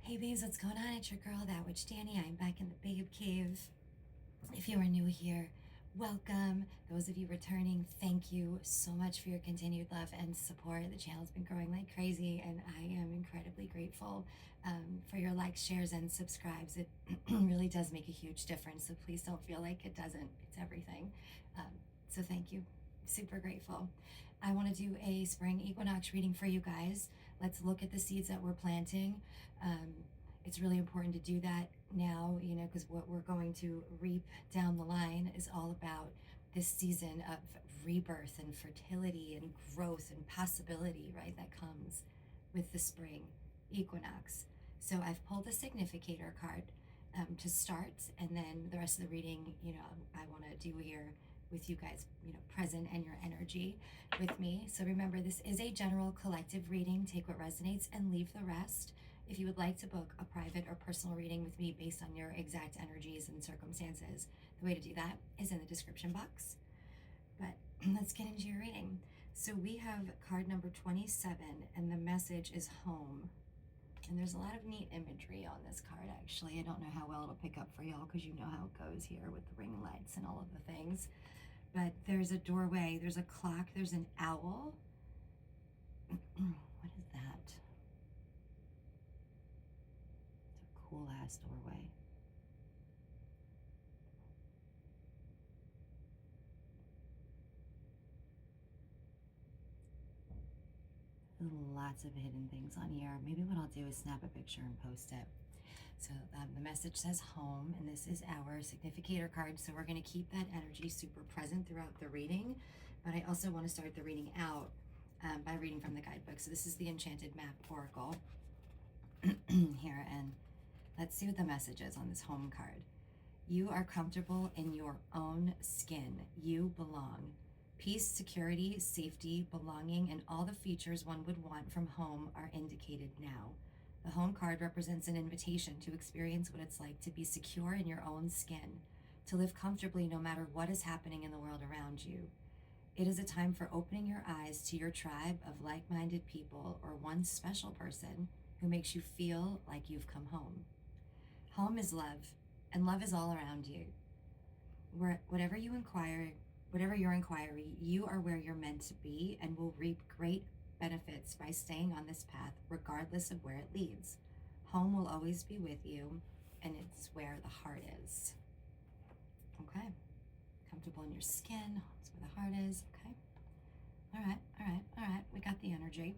Hey babes, what's going on? It's your girl, That Witch Dani. I'm back in the Babe Cave. If you are new here, welcome. Those of you returning, thank you so much for your continued love and support. The channel's been growing like crazy, and I am incredibly grateful for your likes, shares, and subscribes. It really does make a huge difference, so please don't feel like it doesn't. It's everything. So thank you. Super grateful. I want to do a spring equinox reading for you guys. Let's look at the seeds that we're planting. It's really important to do that now, because what we're going to reap down the line is all about this season of rebirth and fertility and growth and possibility, right? That comes with the spring equinox. So I've pulled the significator card to start, and then the rest of the reading, I want to do here with you guys, present and your energy with me. So remember, this is a general collective reading. Take what resonates and leave the rest. If you would like to book a private or personal reading with me based on your exact energies and circumstances, the way to do that is in the description box. But let's get into your reading. So we have card number 27, and the message is home. And there's a lot of neat imagery on this card, actually. I don't know how well it'll pick up for y'all, because you know how it goes here with the ring lights and all of the things. But there's a doorway, there's a clock, there's an owl. What is that? It's a cool ass doorway. Lots of hidden things on here. Maybe what I'll do is snap a picture and post it. So the message says home, and this is our significator card. So we're going to keep that energy super present throughout the reading. But I also want to start the reading out by reading from the guidebook. So this is the Enchanted Map Oracle here. And let's see what the message is on this home card. You are comfortable in your own skin. You belong. Peace, security, safety, belonging, and all the features one would want from home are indicated now. The home card represents an invitation to experience what it's like to be secure in your own skin, to live comfortably no matter what is happening in the world around you. It is a time for opening your eyes to your tribe of like-minded people or one special person who makes you feel like you've come home. Home is love, and love is all around you. Whatever your inquiry, you are where you're meant to be and will reap great benefits by staying on this path regardless of where it leads. Home will always be with you, and it's where the heart is. Okay? Comfortable in your skin, home's where the heart is. Okay? All right. We got the energy.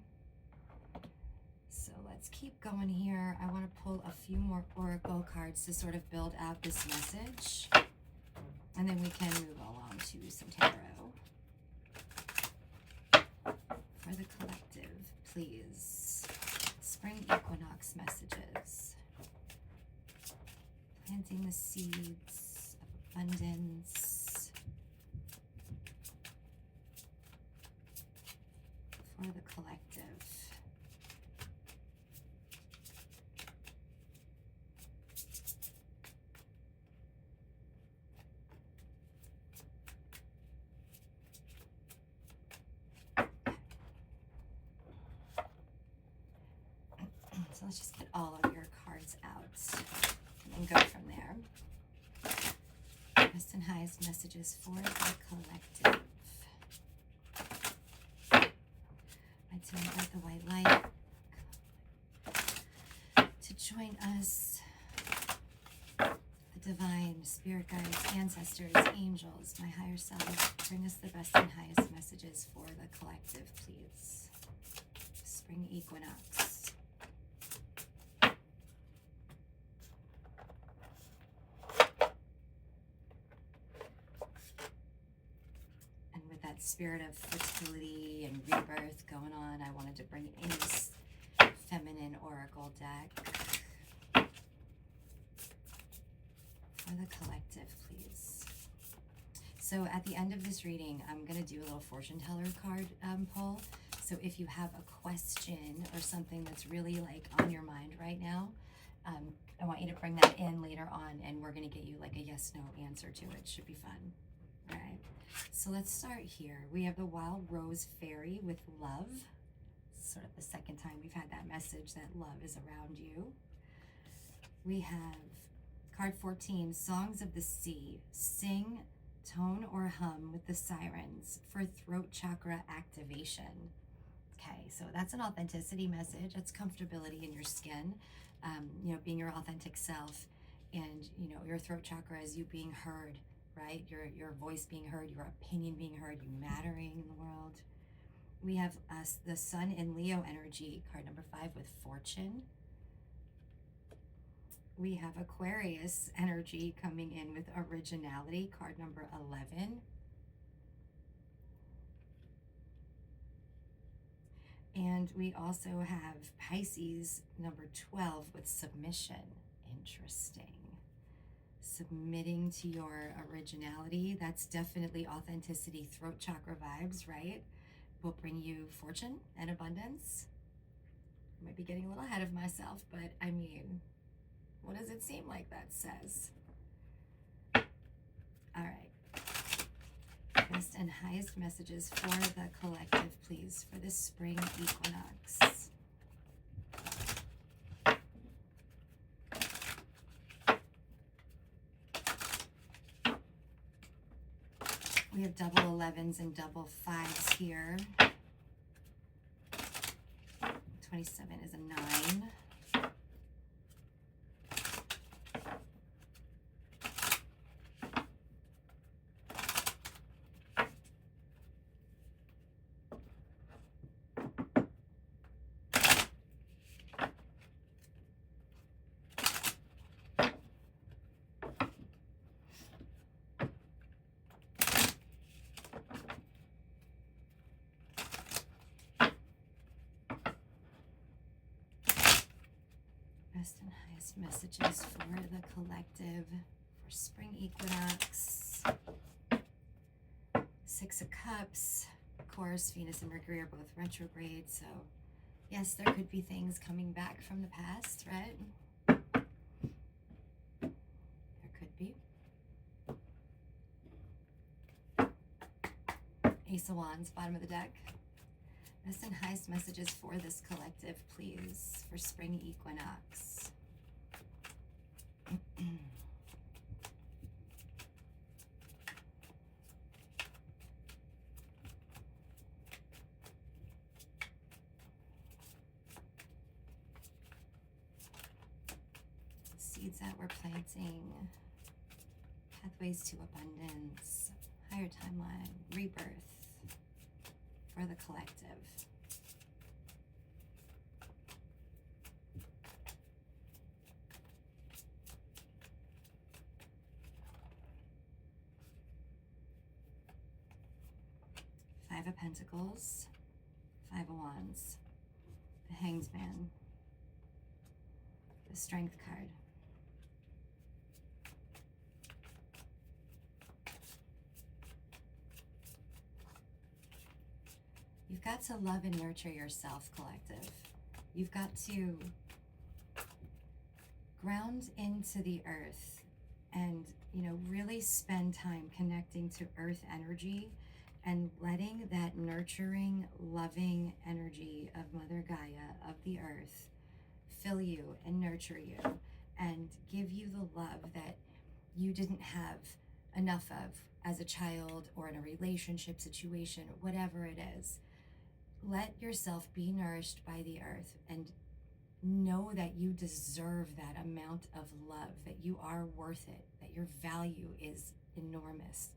So let's keep going here. I want to pull a few more oracle cards to sort of build out this message. And then we can move along to some tarot. For the collective, please. Spring equinox messages. Planting the seeds of abundance. For the collective. So let's just get all of your cards out and go from there. Best and highest messages for the collective. I'd say invite the white light to join us. The divine, spirit guides, ancestors, angels, my higher self, bring us the best and highest messages for the collective, please. Spring equinox. Spirit of fertility and rebirth going on, I wanted to bring in this feminine oracle deck for the collective, please. So at the end of this reading, I'm going to do a little fortune teller card pull. So if you have a question or something that's really like on your mind right now, I want you to bring that in later on, and we're going to get you like a yes/no answer to it. Should be fun. All right. So let's start here. We have the Wild Rose Fairy with love. Sort of the second time we've had that message that love is around you. We have card 14, Songs of the Sea. Sing, tone, or hum with the sirens for throat chakra activation. Okay, so that's an authenticity message. That's comfortability in your skin, you know, being your authentic self, and you know, your throat chakra is you being heard, right? Your voice being heard, your opinion being heard, you mattering in the world. We have the Sun in Leo energy, card number 5 with Fortune. We have Aquarius energy coming in with Originality, card number 11. And we also have Pisces number 12 with Submission. Interesting. Submitting to your originality. That's definitely authenticity, throat chakra vibes, right? Will bring you fortune and abundance. I might be getting a little ahead of myself, but I mean, what does it seem like that says? All right. Best and highest messages for the collective, please, for this spring equinox. We have double 11s and double 5s here. 27 is a 9. Best and highest messages for the collective for spring equinox. 6 of Cups. Of course, Venus and Mercury are both retrograde, so yes, there could be things coming back from the past, right? There could be. Ace of Wands, bottom of the deck. Best and highest messages for this collective, please, for spring equinox. Seeds that we're planting, pathways to abundance, higher timeline, rebirth for the collective. Five of Pentacles, 5 of Wands, the Hanged Man, the Strength card. You've got to love and nurture yourself, collective. You've got to ground into the earth and, you know, really spend time connecting to earth energy and letting that nurturing, loving energy of Mother Gaia, of the earth, fill you and nurture you and give you the love that you didn't have enough of as a child or in a relationship situation, whatever it is. Let yourself be nourished by the earth and know that you deserve that amount of love, that you are worth it, that your value is enormous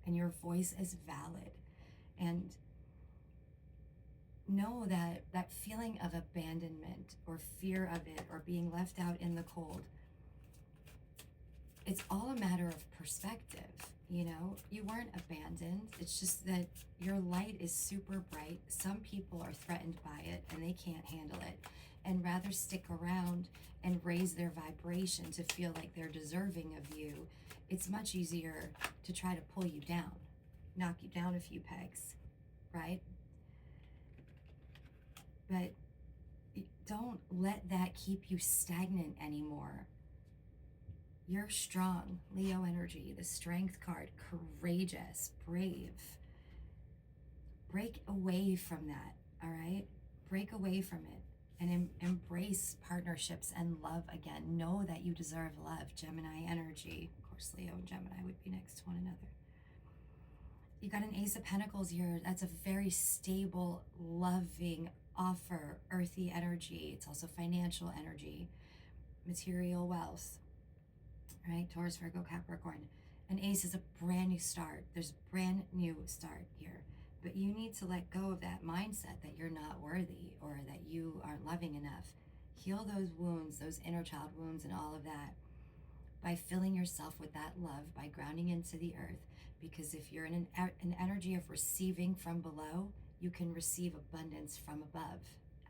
and your voice is valid. And know that that feeling of abandonment or fear of it or being left out in the cold, it's all a matter of perspective. You know, you weren't abandoned. It's just that your light is super bright. Some people are threatened by it and they can't handle it and rather stick around and raise their vibration to feel like they're deserving of you. It's much easier to try to pull you down, knock you down a few pegs, right? But don't let that keep you stagnant anymore. You're strong, Leo energy, the Strength card, courageous, brave. Break away from that, all right? Break away from it. and embrace partnerships and love again. Know that you deserve love. Gemini energy. Of course, Leo and Gemini would be next to one another. You got an Ace of Pentacles here. That's a very stable, loving, offer, earthy energy. It's also financial energy, material wealth, right? Taurus, Virgo, Capricorn. An ace is a brand new start. There's a brand new start here. But you need to let go of that mindset that you're not worthy or that you aren't loving enough. Heal those wounds, those inner child wounds and all of that by filling yourself with that love, by grounding into the earth. Because if you're in an energy of receiving from below, you can receive abundance from above.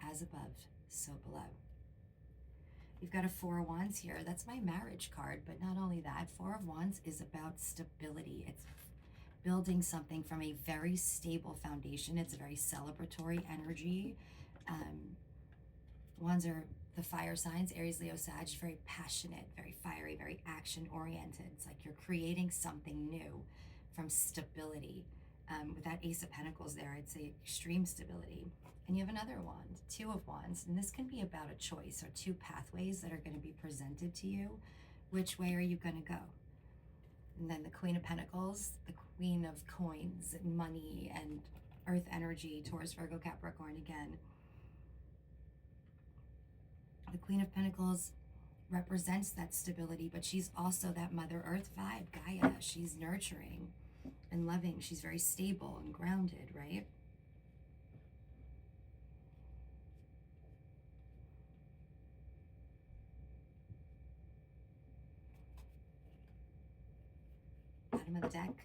As above, so below. You've got a Four of Wands here. That's my marriage card, but not only that, Four of Wands is about stability. It's building something from a very stable foundation. It's a very celebratory energy. Wands are the fire signs, Aries, Leo, Sag, very passionate, very fiery, very action-oriented. It's like you're creating something new from stability. With that Ace of Pentacles there, I'd say extreme stability. And you have another wand, Two of Wands, and this can be about a choice or two pathways that are going to be presented to you. Which way are you going to go? And then the Queen of Pentacles, the Queen of Coins and money and earth energy, Taurus, Virgo, Capricorn again. The Queen of Pentacles represents that stability, but she's also that Mother Earth vibe, Gaia. She's nurturing and loving. She's very stable and grounded, right? Bottom of the deck,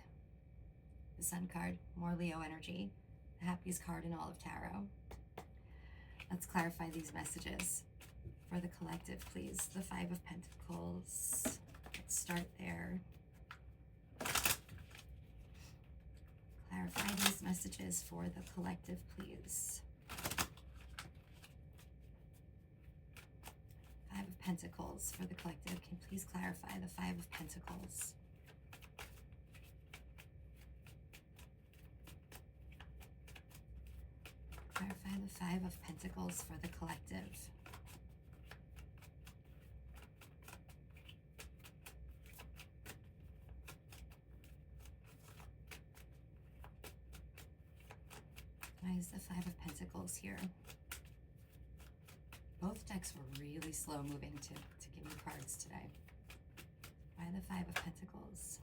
the Sun card, more Leo energy, the happiest card in all of tarot. Let's clarify these messages for the collective, please. The Five of Pentacles. Let's start there. Clarify these messages for the collective, please. Five of Pentacles for the collective. Can you please clarify the Five of Pentacles? Clarify the Five of Pentacles for the collective. Why is the Five of Pentacles here? Both decks were really slow moving to give me cards today. Why the Five of Pentacles?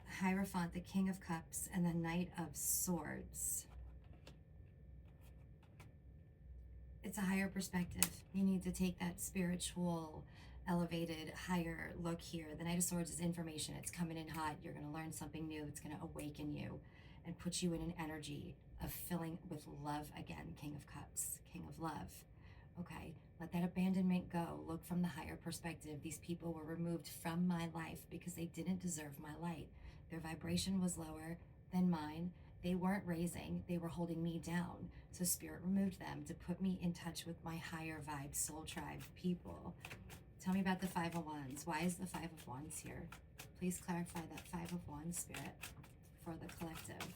The Hierophant, the King of Cups, and the Knight of Swords. It's a higher perspective. You need to take that spiritual, elevated, higher look here. The Knight of Swords is information. It's coming in hot. You're going to learn something new. It's going to awaken you and put you in an energy of filling with love again. King of Cups, King of Love. Okay, let that abandonment go. Look from the higher perspective. These people were removed from my life because they didn't deserve my light. Their vibration was lower than mine. They weren't raising, they were holding me down. So Spirit removed them to put me in touch with my higher vibe, soul tribe people. Tell me about the Five of Wands. Why is the Five of Wands here? Please clarify that Five of Wands, Spirit, for the collective.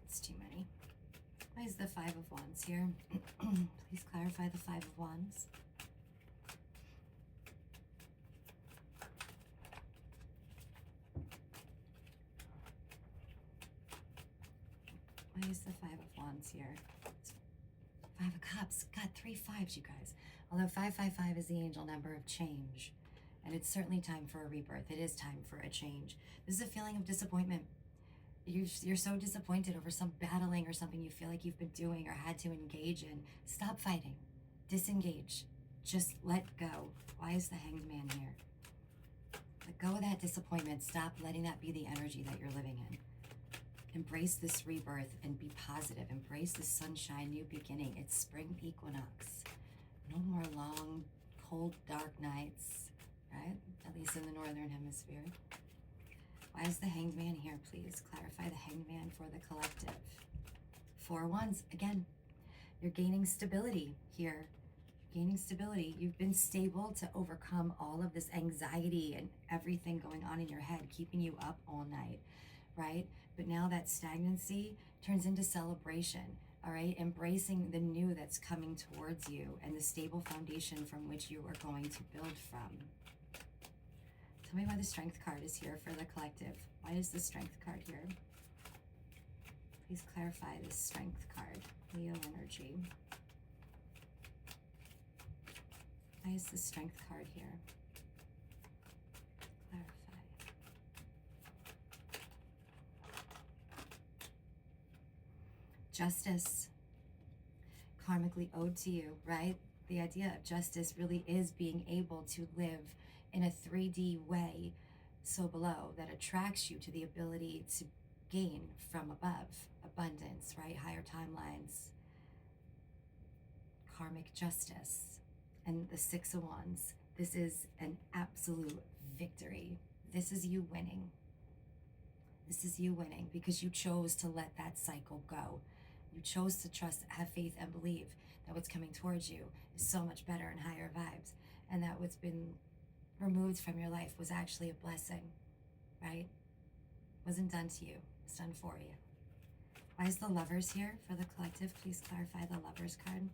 It's too many. Why is the Five of Wands here? Please clarify the Five of Wands. Why is the Five of Wands here? Five of Cups. God, 3 fives, you guys. Although 555 is the angel number of change. And it's certainly time for a rebirth. It is time for a change. This is a feeling of disappointment. You're so disappointed over some battling or something you feel like you've been doing or had to engage in. Stop fighting. Disengage. Just let go. Why is the Hanged Man here? Let go of that disappointment. Stop letting that be the energy that you're living in. Embrace this rebirth and be positive. Embrace the sunshine, new beginning. It's spring equinox. No more long, cold, dark nights, right? At least in the northern hemisphere. Why is the Hanged Man here? Please clarify the Hanged Man for the collective. Four of Wands. Again, you're gaining stability here. Gaining stability. You've been stable to overcome all of this anxiety and everything going on in your head, keeping you up all night, right? But now that stagnancy turns into celebration. all right? Embracing the new that's coming towards you and the stable foundation from which you are going to build from. Tell me why the Strength card is here for the collective. Why is the Strength card here? Please clarify this Strength card. Leo energy. Why is the Strength card here? Clarify. Justice. Karmically owed to you, right? The idea of justice really is being able to live in a 3D way so below that attracts you to the ability to gain from above. Abundance, right? Higher timelines. Karmic justice. And the Six of Wands. This is an absolute victory. This is you winning. This is you winning because you chose to let that cycle go. You chose to trust, have faith, and believe that what's coming towards you is so much better and higher vibes, and that what's been removed from your life was actually a blessing, right? Wasn't done to you, it's done for you. Why is the Lovers here for the collective? Please clarify the Lovers card.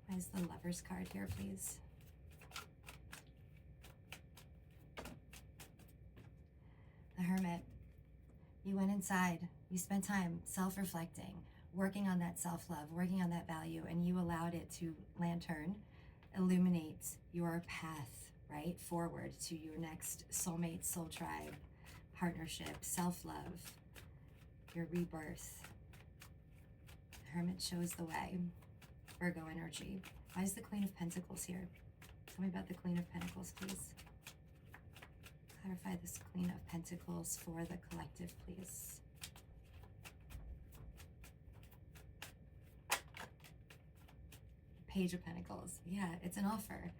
Why is the Lovers card here, please? The Hermit. You went inside. You spent time self-reflecting, working on that self-love, working on that value, and you allowed it to lantern, illuminate your path, right, forward to your next soulmate, soul tribe, partnership, self-love, your rebirth. The Hermit shows the way. Virgo energy. Why is the Queen of Pentacles here? Tell me about the Queen of Pentacles, please. Clarify this Queen of Pentacles for the collective, please. Page of Pentacles. Yeah, it's an offer.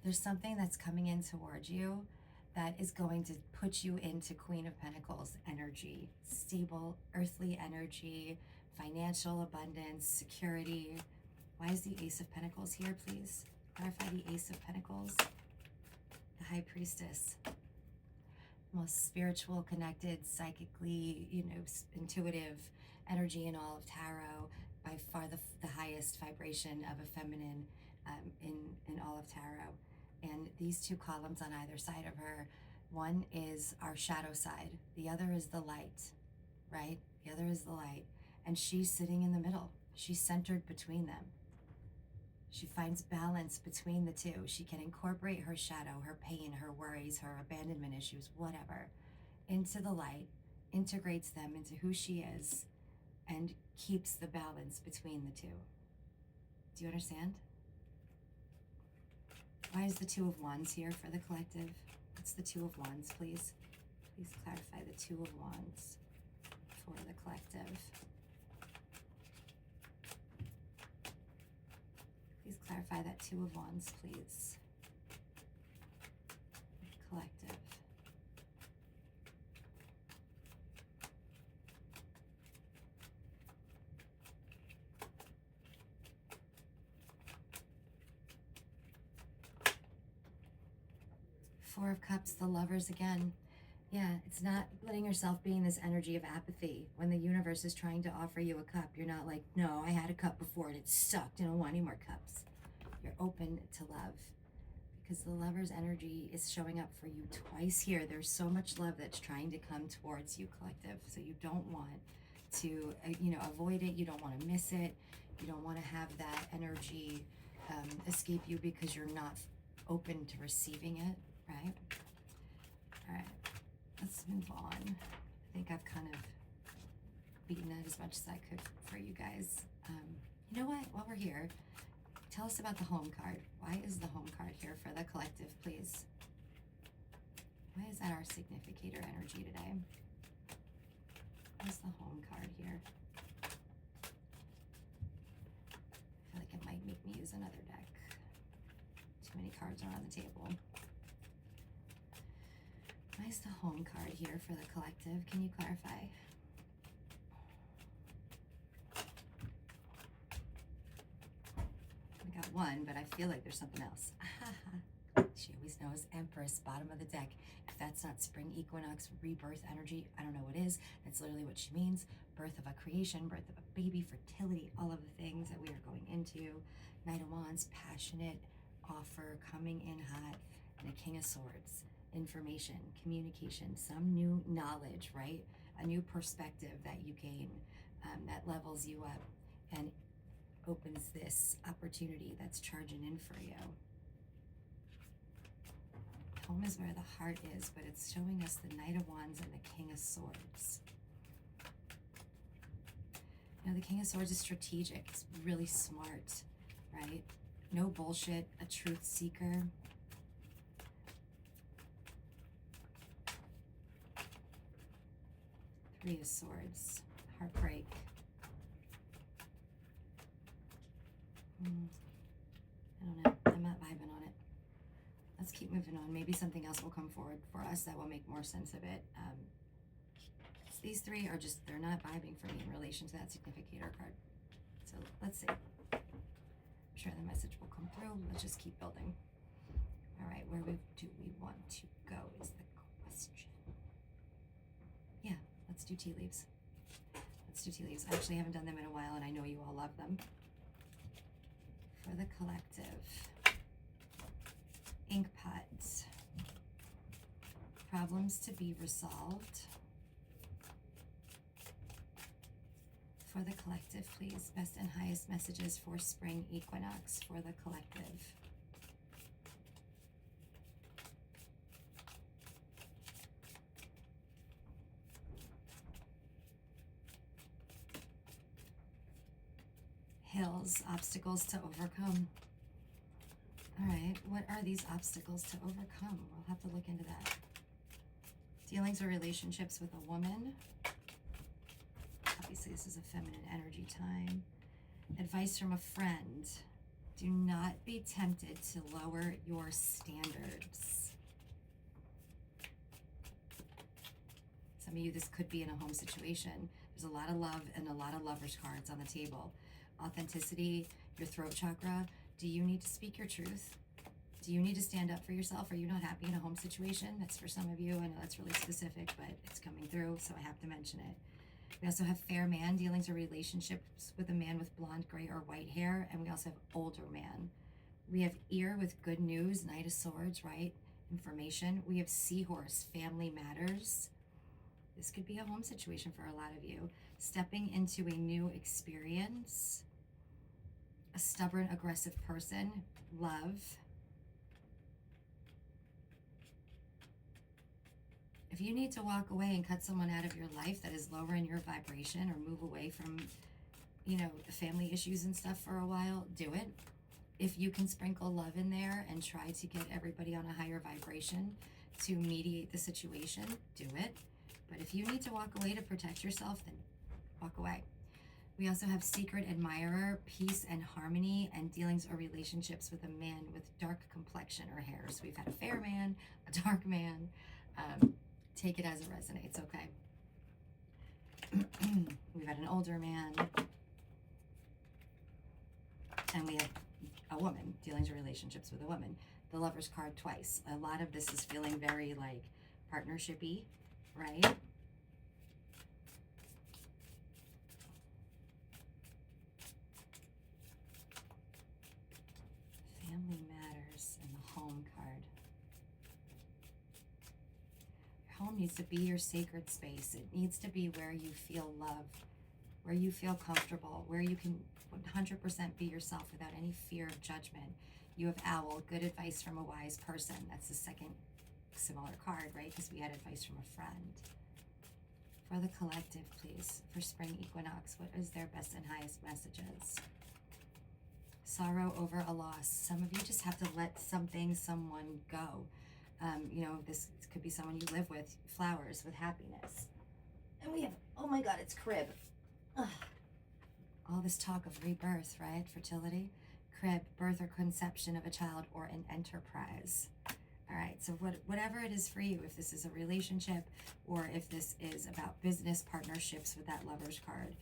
There's something that's coming in towards you that is going to put you into Queen of Pentacles energy. Stable, earthly energy, financial abundance, security. Why is the Ace of Pentacles here, please? Clarify the Ace of Pentacles. The High Priestess. Most spiritual, connected, psychically, intuitive energy in all of tarot. By far the highest vibration of a feminine in all of tarot. And these two columns on either side of her, one is our shadow side, the other is the light, right? The other is the light. And she's sitting in the middle. She's centered between them. She finds balance between the two. She can incorporate her shadow, her pain, her worries, her abandonment issues, whatever, into the light, integrates them into who she is, and keeps the balance between the two. Do you understand? Why is the Two of Wands here for the collective? What's the Two of Wands, please? Please clarify the Two of Wands for the collective. Please clarify that Two of Wands, please. Collective. Four of Cups, the Lovers again. Yeah, it's not letting yourself be in this energy of apathy. When the universe is trying to offer you a cup, you're not like, no, I had a cup before and it sucked. I don't want any more cups. You're open to love because the Lover's energy is showing up for you twice here. There's so much love that's trying to come towards you, collective. So you don't want to, avoid it. You don't want to miss it. You don't want to have that energy escape you because you're not open to receiving it, right? All right. Let's move on. I think I've kind of beaten it as much as I could for you guys. You know what? While we're here, tell us about the Home card. Why is the Home card here for the collective, please? Why is that our significator energy today? What's the Home card here? I feel like it might make me use another deck. Too many cards are on the table. Why is the Home card here for the collective? Can you clarify? I got one, but I feel like there's something else. She always knows. Empress, bottom of the deck. If that's not spring equinox, rebirth energy, I don't know what is. That's literally what she means. Birth of a creation, birth of a baby, fertility, all of the things that we are going into. Knight of Wands, passionate, offer, coming in hot, and a King of Swords. Information, communication, some new knowledge, right? A new perspective that you gain that levels you up and opens this opportunity that's charging in for you. Home is where the heart is, but it's showing us the Knight of Wands and the King of Swords. You know, the King of Swords is strategic. It's really smart, right? No bullshit, a truth seeker. Three of Swords, heartbreak. I don't know. I'm not vibing on it. Let's keep moving on. Maybe something else will come forward for us that will make more sense of it. These three are just, they're not vibing for me in relation to that significator card. So let's see. I'm sure the message will come through. Let's just keep building. All right, where do we want to go is the question. Yeah, let's do tea leaves. Let's do tea leaves. I actually haven't done them in a while, and I know you all love them. For the collective, ink pots, problems to be resolved. For the collective, please, best and highest messages for spring equinox for the collective. Hills, obstacles to overcome. All right, what are these obstacles to overcome? We'll have to look into that. Dealings or relationships with a woman. Obviously, this is a feminine energy time. Advice from a friend. Do not be tempted to lower your standards. Some of you, this could be in a home situation. There's a lot of love and a lot of lovers cards on the table. Authenticity, your throat chakra. Do you need to speak your truth? Do you need to stand up for yourself? Are you not happy in a home situation? That's for some of you. I know that's really specific, but it's coming through, so I have to mention it. We also have fair man, dealings or relationships with a man with blonde, gray, or white hair. And we also have older man. We have ear with good news, Knight of Swords, right? Information. We have seahorse, family matters. This could be a home situation for a lot of you. Stepping into a new experience. A stubborn, aggressive person. Love. If you need to walk away and cut someone out of your life that is lowering your vibration, or move away from, you know, family issues and stuff for a while, do it. If you can sprinkle love in there and try to get everybody on a higher vibration to mediate the situation, do it. But if you need to walk away to protect yourself, then walk away. We also have secret admirer, peace and harmony, and dealings or relationships with a man with dark complexion or hair. So we've had a fair man, a dark man. Take it as it resonates, okay? We've had an older man. And we have a woman, dealings or relationships with a woman. The Lover's card twice. A lot of this is feeling very like partnership-y, right? Family matters and the home card. Your home needs to be your sacred space. It needs to be where you feel loved, where you feel comfortable, where you can 100% be yourself without any fear of judgment. You have Owl, good advice from a wise person. That's the second similar card, right? Because we had advice from a friend. For the collective, please, for spring equinox, what is their best and highest messages? Sorrow over a loss. Some of you just have to let something, someone go. You know, this could be someone you live with. Flowers with happiness. And we have, oh my God, it's crib. Ugh. All this talk of rebirth, right? Fertility, crib, birth or conception of a child or an enterprise. All right, so whatever it is for you, if this is a relationship or if this is about business partnerships with that Lover's card,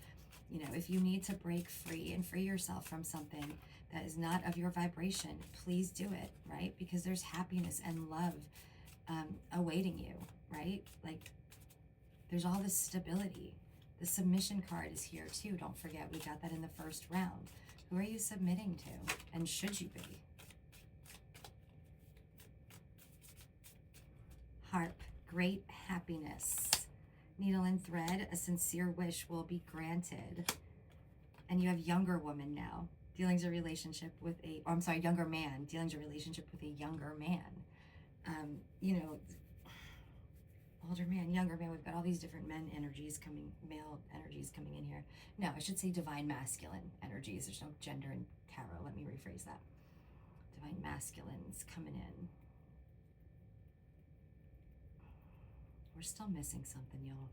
You know, if you need to break free and free yourself from something that is not of your vibration, please do it, right? Because there's happiness and love awaiting you, right? Like, there's all this stability. The submission card is here too. Don't forget, we got that in the first round. Who are you submitting to? And should you be? Harp, great happiness. Needle and thread, a sincere wish will be granted. And you have younger woman now. Dealing's a relationship with younger man. Dealing's a relationship with a younger man. You know, older man, younger man. We've got all these different male energies coming in here. No, I should say divine masculine energies. There's no gender in tarot. Let me rephrase that. Divine masculines coming in. We're still missing something, y'all.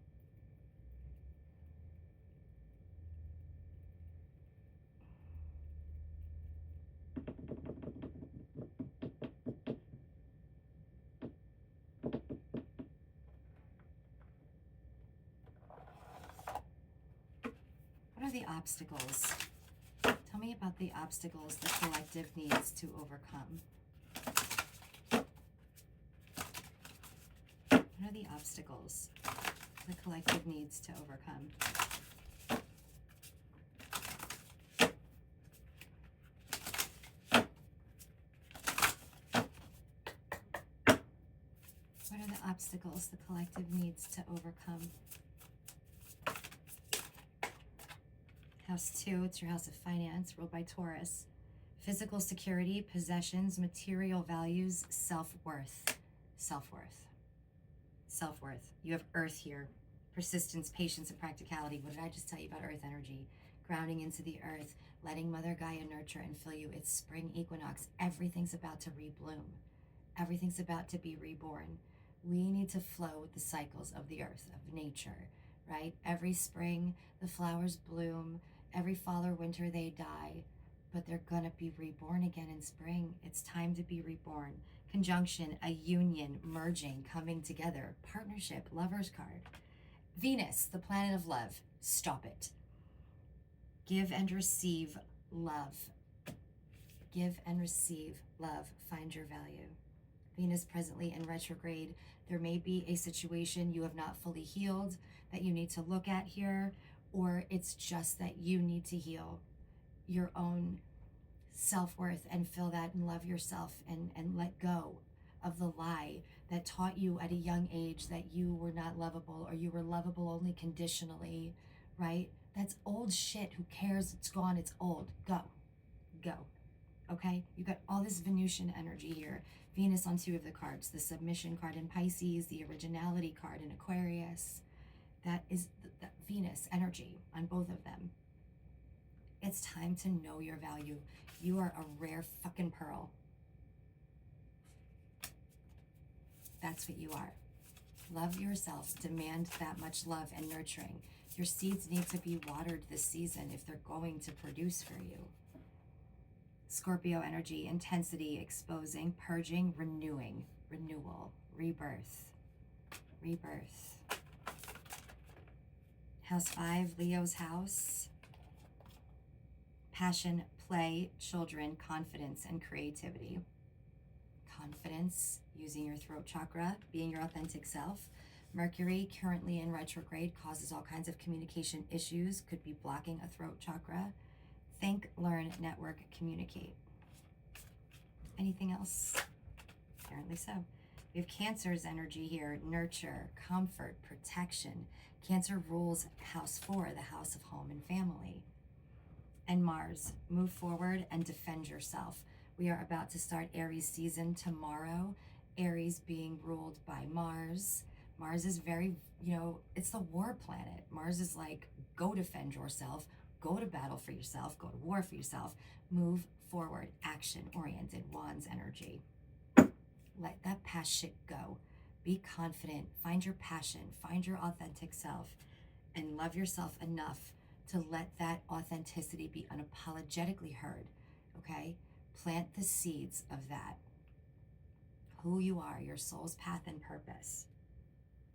What are the obstacles? Tell me about the obstacles the collective needs to overcome. What are the obstacles the collective needs to overcome? What are the obstacles the collective needs to overcome? House 2, it's your house of finance, ruled by Taurus. Physical security, possessions, material values, self-worth. Self-worth. Self-worth. You have earth here. Persistence, patience, and practicality. What did I just tell you about earth energy? Grounding into the earth, letting Mother Gaia nurture and fill you. It's spring equinox. Everything's about to rebloom. Everything's about to be reborn. We need to flow with the cycles of the earth, of nature, right? Every spring, the flowers bloom. Every fall or winter, they die. But they're going to be reborn again in spring. It's time to be reborn. Conjunction, a union, merging, coming together. Partnership, lover's card. Venus, the planet of love. Stop it. Give and receive love. Give and receive love. Find your value. Venus presently in retrograde. There may be a situation you have not fully healed that you need to look at here, or it's just that you need to heal your own self-worth and feel that and love yourself and let go of the lie that taught you at a young age that you were not lovable or you were lovable only conditionally, right? That's old shit. Who cares? It's gone. It's old. Go. Okay? You got all this Venusian energy here. Venus on 2 of the cards. The submission card in Pisces, the originality card in Aquarius. That is the Venus energy on both of them. It's time to know your value. You are a rare fucking pearl. That's what you are. Love yourself. Demand that much love and nurturing. Your seeds need to be watered this season if they're going to produce for you. Scorpio energy, intensity, exposing, purging, renewing, renewal, rebirth, rebirth. House 5, Leo's house. Passion, play, children, confidence, and creativity. Confidence, using your throat chakra, being your authentic self. Mercury, currently in retrograde, causes all kinds of communication issues, could be blocking a throat chakra. Think, learn, network, communicate. Anything else? Apparently so. We have Cancer's energy here, nurture, comfort, protection. Cancer rules house 4, the house of home and family. And Mars, move forward and defend yourself. We are about to start Aries season tomorrow. Aries being ruled by Mars. Mars is very, it's the war planet. Mars is like, go defend yourself, go to battle for yourself, go to war for yourself, move forward, action-oriented, Wands energy. Let that past shit go. Be confident, find your passion, find your authentic self, and love yourself enough to let that authenticity be unapologetically heard, okay? Plant the seeds of that. Who you are, your soul's path and purpose.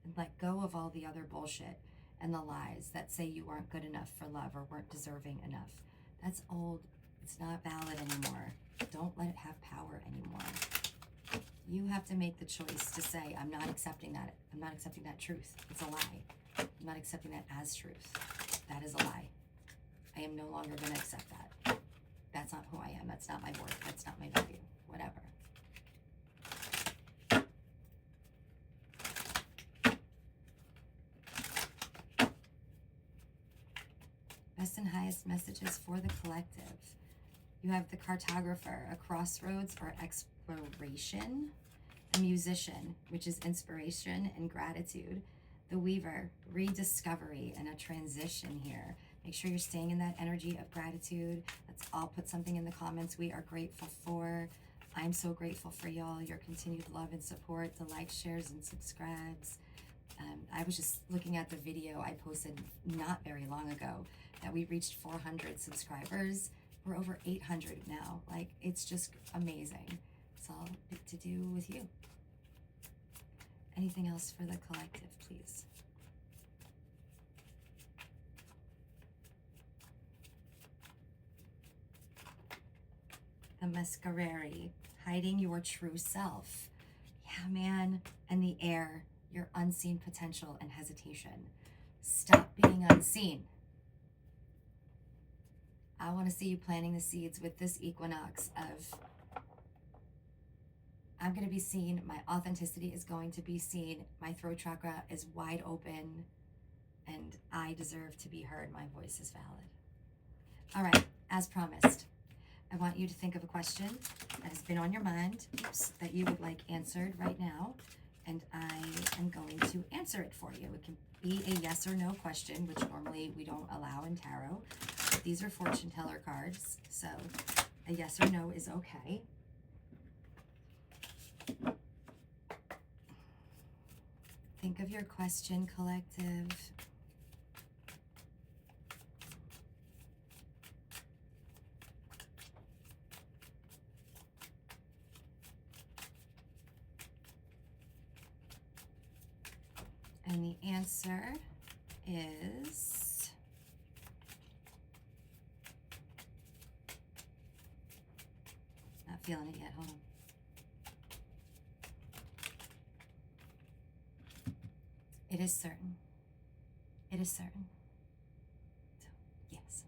And let go of all the other bullshit and the lies that say you weren't good enough for love or weren't deserving enough. That's old. It's not valid anymore. Don't let it have power anymore. You have to make the choice to say, I'm not accepting that. I'm not accepting that truth. It's a lie. I'm not accepting that as truth. That is a lie. I am no longer going to accept that. That's not who I am. That's not my worth. That's not my value. Whatever. Best and highest messages for the collective. You have the cartographer, a crossroads or exploration. A musician, which is inspiration and gratitude. The weaver, rediscovery and a transition here. Make sure you're staying in that energy of gratitude. Let's all put something in the comments we are grateful for. I'm so grateful for y'all, your continued love and support, the likes, shares, and subscribes. I was just looking at the video I posted not very long ago that we reached 400 subscribers. We're over 800 now. Like, it's just amazing. It's all to do with you. Anything else for the collective, please? The Masquerari, hiding your true self. Yeah, man. And the air, your unseen potential and hesitation. Stop being unseen. I want to see you planting the seeds with this equinox of, I'm going to be seen. My authenticity is going to be seen. My throat chakra is wide open and I deserve to be heard. My voice is valid. All right, as promised, I want you to think of a question that has been on your mind that you would like answered right now. And I am going to answer it for you. It can be a yes or no question, which normally we don't allow in tarot. But these are fortune teller cards, so a yes or no is okay. Think of your question, collective. And the answer is not feeling it yet. Hold on. It is certain. It is certain. So, yes.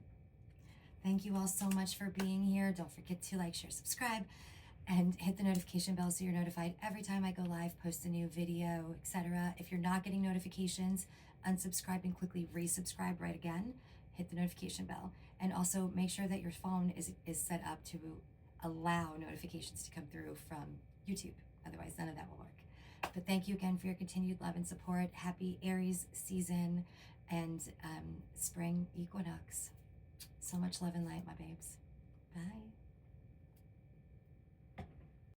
Thank you all so much for being here. Don't forget to like, share, subscribe, and hit the notification bell so you're notified every time I go live, post a new video, etc. If you're not getting notifications, unsubscribe and quickly resubscribe right again. Hit the notification bell. And also make sure that your phone is set up to allow notifications to come through from YouTube. Otherwise, none of that will work. But thank you again for your continued love and support. Happy Aries season and spring equinox. So much love and light, my babes.